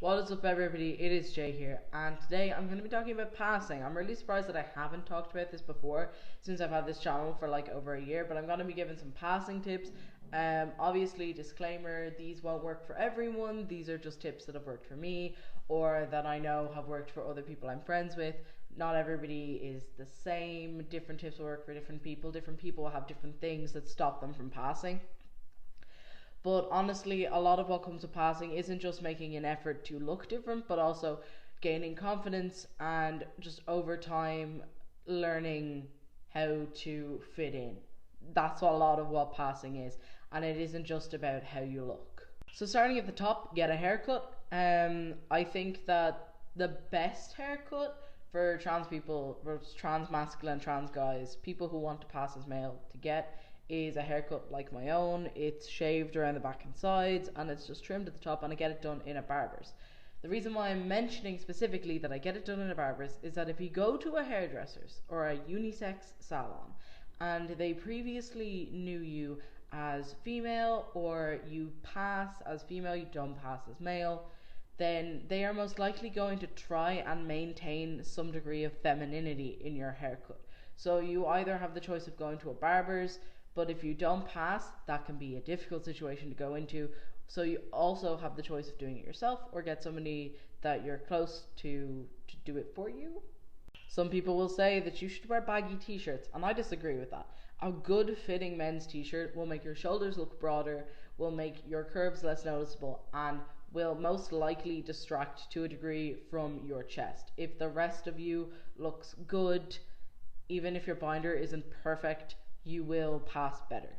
What is up, everybody? It is Jay here, and today I'm going to be talking about passing. I'm really surprised that I haven't talked about this before since I've had this channel for like over a year, but I'm going to be giving some passing tips. Obviously, disclaimer, these won't work for everyone. These are just tips that have worked for me or that I know have worked for other people I'm friends with. Not everybody is the same. Different tips will work for different people. Different people will have different things that stop them from passing. But honestly, a lot of what comes to passing isn't just making an effort to look different, but also gaining confidence and just over time learning how to fit in. That's a lot of what passing is, and it isn't just about how you look. So, starting at the top, get a haircut. I think that the best haircut for trans people, for trans masculine, trans guys, people who want to pass as male, to get is a haircut like my own. It's shaved around the back and sides, and it's just trimmed at the top, and I get it done in a barber's. The reason why I'm mentioning specifically that I get it done in a barber's is that if you go to a hairdresser's or a unisex salon and they previously knew you as female, or you pass as female, you don't pass as male, then they are most likely going to try and maintain some degree of femininity in your haircut. So you either have the choice of going to a barber's, but if you don't pass, that can be a difficult situation to go into. So you also have the choice of doing it yourself or get somebody that you're close to do it for you. Some people will say that you should wear baggy t-shirts, and I disagree with that. A good fitting men's t-shirt will make your shoulders look broader, will make your curves less noticeable, and will most likely distract to a degree from your chest. If the rest of you looks good, even if your binder isn't perfect, you will pass better.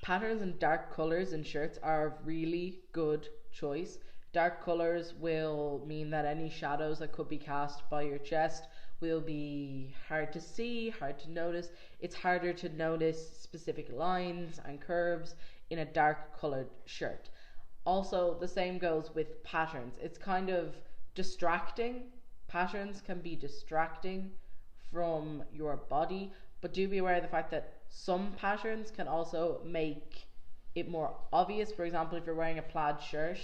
Patterns and dark colours in shirts are a really good choice. Dark colours will mean that any shadows that could be cast by your chest will be hard to see, hard to notice. It's harder to notice specific lines and curves in a dark coloured shirt. Also, the same goes with patterns. It's kind of distracting. Patterns can be distracting from your body, but do be aware of the fact that some patterns can also make it more obvious. For example, if you're wearing a plaid shirt,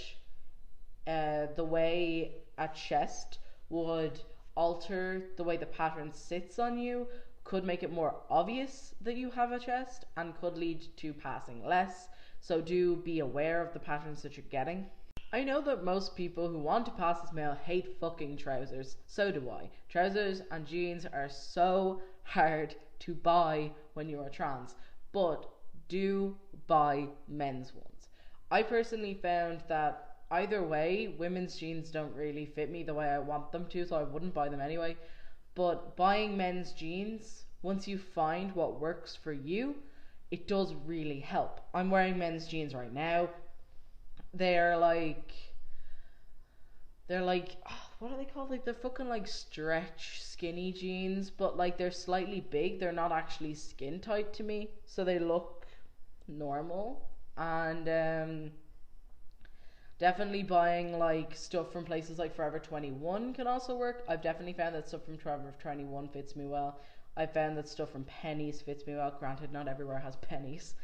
the way a chest would alter the way the pattern sits on you could make it more obvious that you have a chest and could lead to passing less. So do be aware of the patterns that you're getting. I know that most people who want to pass as male hate fucking trousers. So do I. Trousers and jeans are so hard to buy when you are trans, but do buy men's ones. I personally found that either way, women's jeans don't really fit me the way I want them to, so I wouldn't buy them anyway. But buying men's jeans, once you find what works for you, it does really help. I'm wearing men's jeans right now. They're like what are they called? Like, they're fucking like stretch skinny jeans, but like they're slightly big. They're not actually skin tight to me, so they look normal. And definitely buying like stuff from places like Forever 21 can also work. I've definitely found that stuff from Forever 21 fits me well. I found that stuff from Pennies fits me well. Granted, not everywhere has Pennies.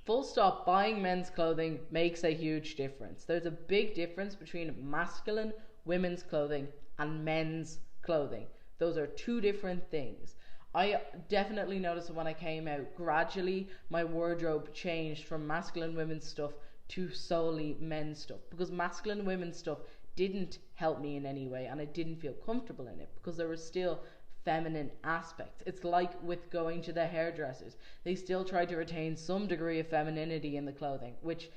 Full stop, buying men's clothing makes a huge difference. There's a big difference between masculine women's clothing and men's clothing. Those are two different things. I definitely noticed when I came out, gradually my wardrobe changed from masculine women's stuff to solely men's stuff, because masculine women's stuff didn't help me in any way, and I didn't feel comfortable in it because there was still feminine aspects. It's like with going to the hairdressers. They still try to retain some degree of femininity in the clothing, which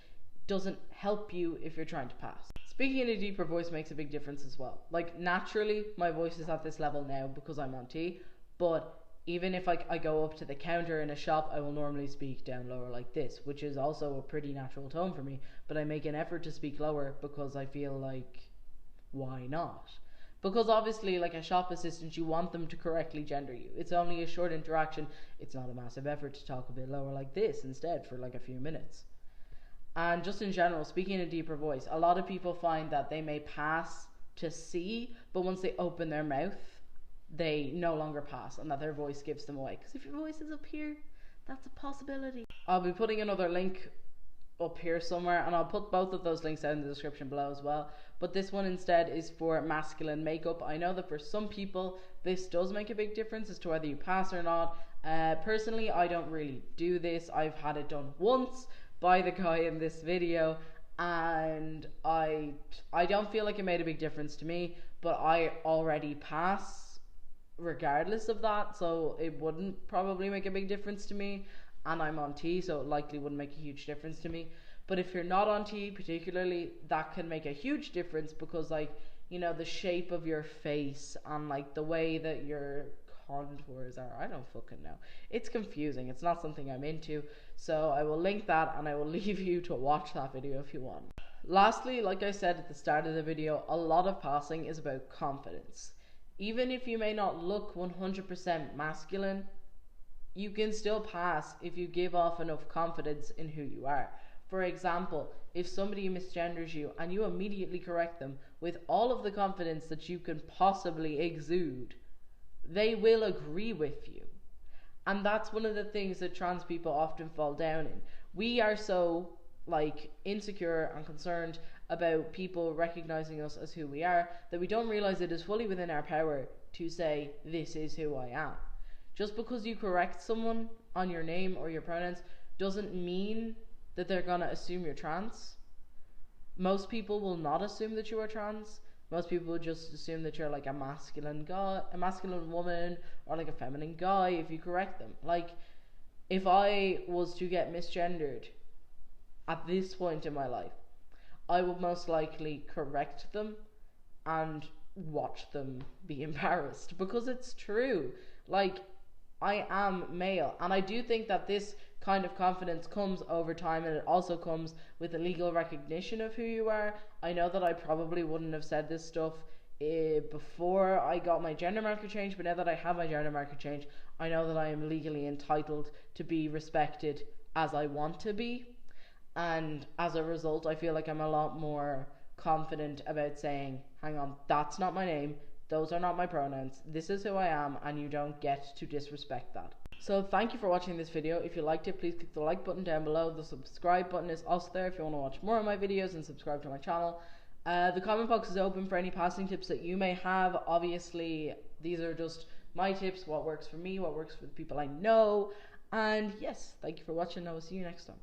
doesn't help you if you're trying to pass. Speaking in a deeper voice makes a big difference as well. Like, naturally, my voice is at this level now because I'm on T, but even if I go up to the counter in a shop, I will normally speak down lower like this, which is also a pretty natural tone for me, but I make an effort to speak lower because I feel like, why not? Because obviously, like a shop assistant, you want them to correctly gender you. It's only a short interaction. It's not a massive effort to talk a bit lower like this instead for like a few minutes. And just in general, speaking in a deeper voice, a lot of people find that they may pass to C, but once they open their mouth, they no longer pass, and that their voice gives them away. Because if your voice is up here, that's a possibility. I'll be putting another link up here somewhere, and I'll put both of those links down in the description below as well. But this one instead is for masculine makeup. I know that for some people this does make a big difference as to whether you pass or not. Personally, I don't really do this. I've had it done once by the guy in this video, and I don't feel like it made a big difference to me, but I already pass regardless of that, so it wouldn't probably make a big difference to me. And I'm on T, so it likely wouldn't make a huge difference to me. But if you're not on T particularly, that can make a huge difference, because like, you know, the shape of your face and like the way that your contours are, I don't fucking know, it's confusing. It's not something I'm into, so I will link that and I will leave you to watch that video if you want. Lastly, like I said at the start of the video, a lot of passing is about confidence. Even if you may not look 100% masculine, you can still pass if you give off enough confidence in who you are. For example, if somebody misgenders you and you immediately correct them with all of the confidence that you can possibly exude, they will agree with you. And that's one of the things that trans people often fall down in. We are so like insecure and concerned about people recognizing us as who we are that we don't realize it is fully within our power to say, this is who I am. Just because you correct someone on your name or your pronouns doesn't mean that they're gonna assume you're trans. Most people will not assume that you are trans. Most people will just assume that you're like a masculine guy, a masculine woman, or like a feminine guy if you correct them. Like, if I was to get misgendered at this point in my life, I would most likely correct them and watch them be embarrassed, because it's true. Like, I am male, and I do think that this kind of confidence comes over time, and it also comes with a legal recognition of who you are. I know that I probably wouldn't have said this stuff before I got my gender marker change, but now that I have my gender marker change, I know that I am legally entitled to be respected as I want to be, and as a result I feel like I'm a lot more confident about saying, hang on, that's not my name, those are not my pronouns, this is who I am, and you don't get to disrespect that. So thank you for watching this video. If you liked it, please click the like button down below. The subscribe button is also there if you want to watch more of my videos and subscribe to my channel. The comment box is open for any passing tips that you may have. Obviously, these are just my tips, what works for me, what works for the people I know. And yes, thank you for watching. I will see you next time.